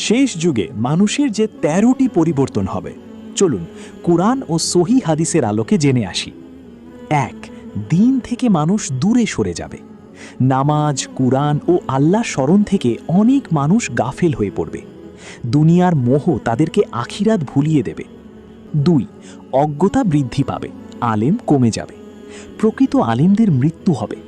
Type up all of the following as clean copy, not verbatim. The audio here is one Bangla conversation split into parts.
শেষ যুগে মানুষের যে ১৩টি পরিবর্তন হবে, চলুন কুরআন ও সহি হাদিসের আলোকে জেনে আসি। ১. দিন থেকে মানুষ দূরে সরে যাবে। নামাজ, কুরআন ও আল্লাহ স্মরণ থেকে অনেক মানুষ গাফেল হয়ে পড়বে। দুনিয়ার মোহ তাদেরকে আখিরাত ভুলিয়ে দেবে। ২. অজ্ঞতা বৃদ্ধি পাবে, আলেম কমে যাবে। প্রকৃত আলেমদের মৃত্যু হবে।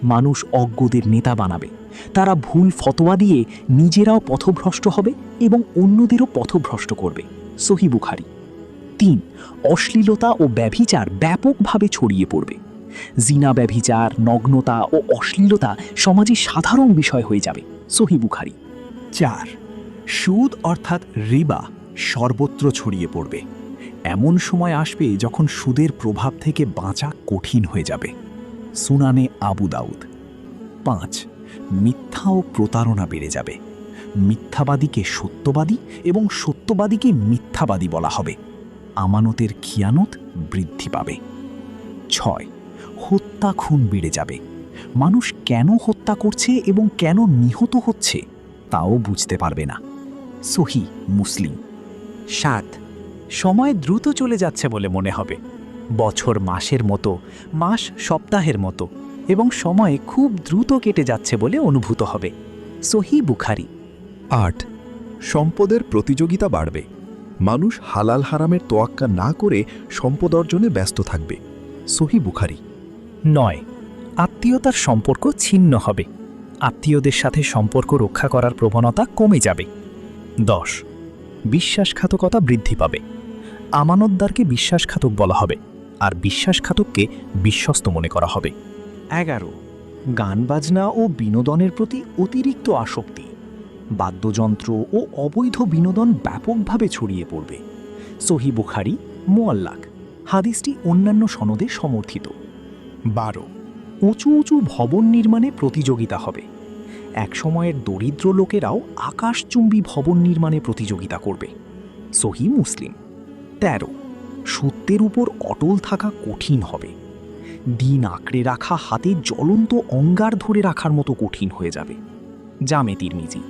মানুষ অজ্ঞদের নেতা বানাবে। তারা ভুল ফতোয়া দিয়ে নিজেরাও পথভ্রষ্ট হবে এবং অন্যদেরও পথভ্রষ্ট করবে। সহিহ বুখারী। ৩. অশ্লীলতা ও ব্যভিচার ব্যাপকভাবে ছড়িয়ে পড়বে। জিনা, ব্যভিচার, নগ্নতা ও অশ্লীলতা সমাজে সাধারণ বিষয় হয়ে যাবে। সহিহ বুখারী। ৪. সুদ অর্থাৎ রিবা সর্বত্র ছড়িয়ে পড়বে। এমন সময় আসবে যখন সুদের প্রভাব থেকে বাঁচা কঠিন হয়ে যাবে। সুনানে আবু দাউদ। ৫. মিথ্যা ও প্রতারণা বেড়ে যাবে। মিথ্যাবাদীকে সত্যবাদী এবং সত্যবাদীকে মিথ্যাবাদী বলা হবে। আমানতের খিয়ানত বৃদ্ধি পাবে। ৬. হত্যা খুন বেড়ে যাবে। মানুষ কেন হত্যা করছে এবং কেন নিহত হচ্ছে তাও বুঝতে পারবে না। সহিহ মুসলিম। ৭. সময় দ্রুত চলে যাচ্ছে বলে মনে হবে। বছর মাসের মতো, মাস সপ্তাহের মতো, এবং সময় খুব দ্রুত কেটে যাচ্ছে বলে অনুভূত হবে। সহিহ বুখারী। ৮. সম্পদের প্রতিযোগিতা বাড়বে। মানুষ হালাল হারামের তোয়াক্কা না করে সম্পদ অর্জনে ব্যস্ত থাকবে। সহিহ বুখারী। ৯. আত্মীয়তার সম্পর্ক ছিন্ন হবে। আত্মীয়দের সাথে সম্পর্ক রক্ষা করার প্রবণতা কমে যাবে। ১০. বিশ্বাসঘাতকতা বৃদ্ধি পাবে। আমানতদারকে বিশ্বাসঘাতক বলা হবে, আর বিশ্বাসঘাতককে বিশ্বস্ত মনে করা হবে। ১১. গান বাজনা ও বিনোদনের প্রতি অতিরিক্ত আসক্তি। বাদ্যযন্ত্র ও অবৈধ বিনোদন ব্যাপকভাবে ছড়িয়ে পড়বে। সহিহ বুখারী, মুআল্লাক। হাদিসটি অন্যান্য সনদে সমর্থিত। ১২. উঁচু উঁচু ভবন নির্মাণে প্রতিযোগিতা হবে। একসময়ের দরিদ্র লোকেরাও আকাশচুম্বী ভবন নির্মাণে প্রতিযোগিতা করবে। সহিহ মুসলিম। ১৩. সত্যের উপর অটল থাকা কঠিন হবে। দিন আঁকড়ে রাখা হাতে জ্বলন্ত অঙ্গার ধরে রাখার মতো কঠিন হয়ে যাবে। জামে তিরমিজি।